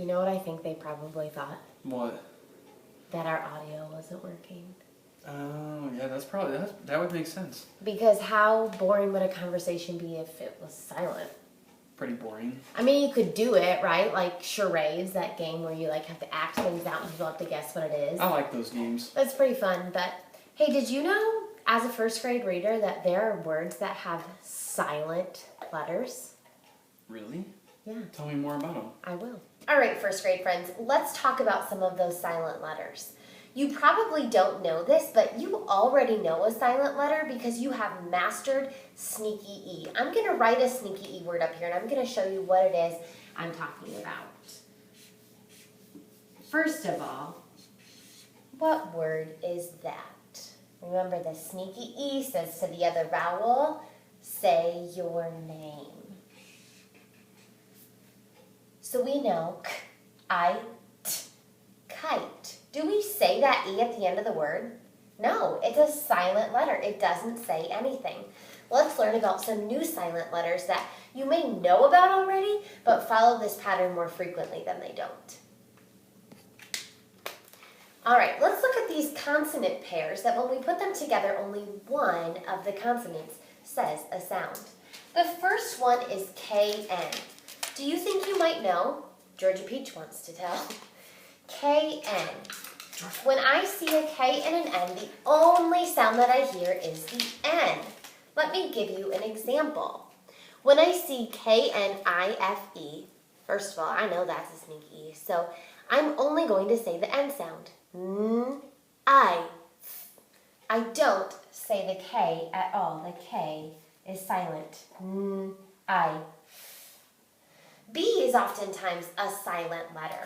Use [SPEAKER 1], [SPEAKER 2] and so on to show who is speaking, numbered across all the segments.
[SPEAKER 1] You know what I think they probably thought?
[SPEAKER 2] What?
[SPEAKER 1] That our audio wasn't working.
[SPEAKER 2] Oh, yeah, that would make sense.
[SPEAKER 1] Because how boring would a conversation be if it was silent?
[SPEAKER 2] Pretty boring.
[SPEAKER 1] I mean, you could do it, right? Like charades, that game where you like have to act things out and people have to guess what it is.
[SPEAKER 2] I like those games.
[SPEAKER 1] That's pretty fun. But hey, did you know, as a first grade reader, that there are words that have silent letters?
[SPEAKER 2] Really?
[SPEAKER 1] Yeah.
[SPEAKER 2] Tell me more about them.
[SPEAKER 1] I will. All right, first grade friends, let's talk about some of those silent letters. You probably don't know this, but you already know a silent letter because you have mastered sneaky E. I'm going to write a sneaky E word up here, and I'm going to show you what it is I'm talking about. First of all, what word is that? Remember, the sneaky E says to the other vowel, say your name. So we know kite. Do we say that E at the end of the word? No, it's a silent letter. It doesn't say anything. Let's learn about some new silent letters that you may know about already, but follow this pattern more frequently than they don't. All right, let's look at these consonant pairs that when we put them together, only one of the consonants says a sound. The first one is KN. Do you think you might know? Georgia Peach wants to tell. KN. When I see a K and an N, the only sound that I hear is the N. Let me give you an example. When I see KNIFE, first of all, I know that's a sneaky E, so I'm only going to say the N sound. I don't say the K at all. The K is silent. I. B is oftentimes a silent letter.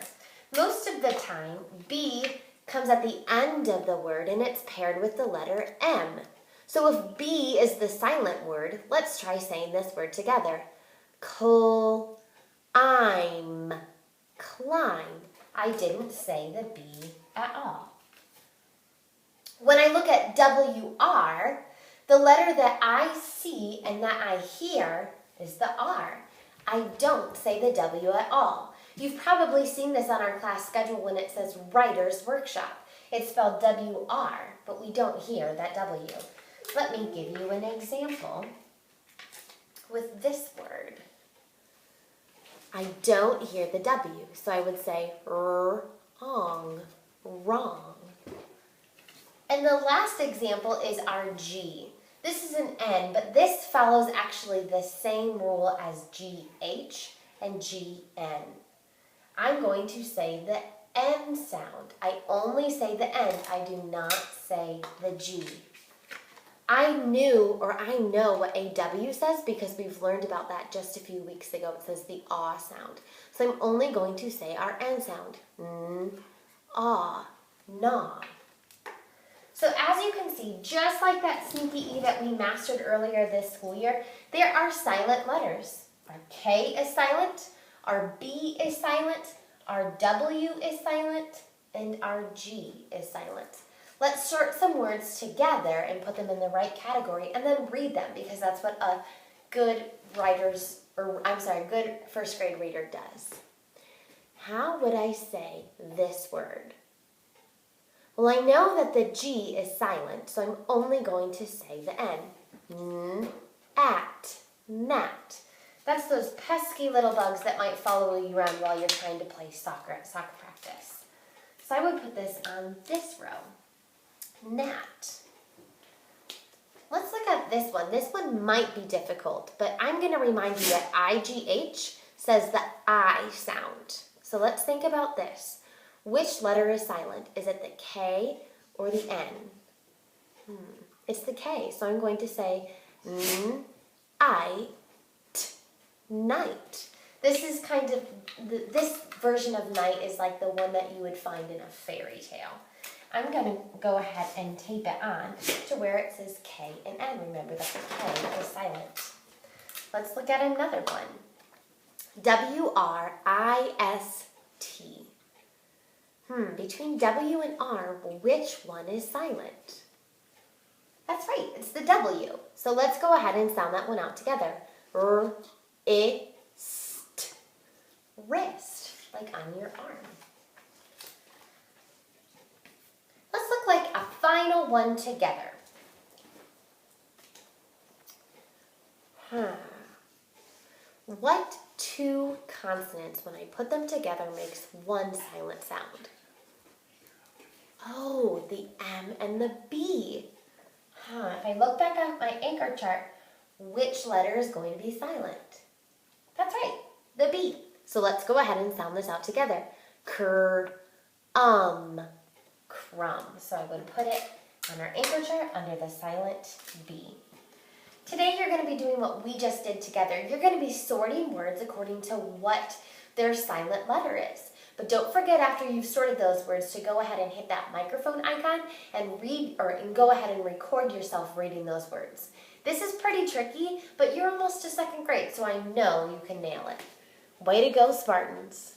[SPEAKER 1] Most of the time, B comes at the end of the word and it's paired with the letter M. So if B is the silent word, let's try saying this word together. I'm, climb. I didn't say the B at all. When I look at WR, the letter that I see and that I hear is the R. I don't say the W at all. You've probably seen this on our class schedule when it says Writer's Workshop. It's spelled WR, but we don't hear that W. Let me give you an example with this word. I don't hear the W, so I would say wrong, wrong. And the last example is our G. This is an N, but this follows actually the same rule as GH and GN. I'm going to say the N sound. I only say the N. I do not say the G. I know what a W says because we've learned about that just a few weeks ago. It says the aw sound. So I'm only going to say our N sound. Ah, nah. So as you can see, just like that sneaky E that we mastered earlier this school year, there are silent letters. Our K is silent, our B is silent, our W is silent, and our G is silent. Let's sort some words together and put them in the right category and then read them because that's what a good good first grade reader does. How would I say this word? Well, I know that the G is silent, so I'm only going to say the N. At, mat. That's those pesky little bugs that might follow you around while you're trying to play soccer at soccer practice. So I would put this on this row. Gnat. Let's look at this one. This one might be difficult, but I'm going to remind you that IGH says the I sound. So let's think about this. Which letter is silent? Is it the K or the N? It's the K, so I'm going to say night. This is kind of, this version of night is like the one that you would find in a fairy tale. I'm going to go ahead and tape it on to where it says K and N. Remember that the K is silent. Let's look at another one. WRIST. Between W and R, which one is silent? That's right, it's the W. So let's go ahead and sound that one out together. Wrist. like on your arm. Let's look like a final one together. What two consonants, when I put them together, makes one silent sound? Oh, the M and the B. If I look back at my anchor chart, which letter is going to be silent? That's right, the B. So let's go ahead and sound this out together. Crumb. So I would put it on our anchor chart under the silent B. Today you're going to be doing what we just did together. You're going to be sorting words according to what their silent letter is. But don't forget, after you've sorted those words, to go ahead and hit that microphone icon and go ahead and record yourself reading those words. This is pretty tricky, but you're almost to second grade, so I know you can nail it. Way to go, Spartans.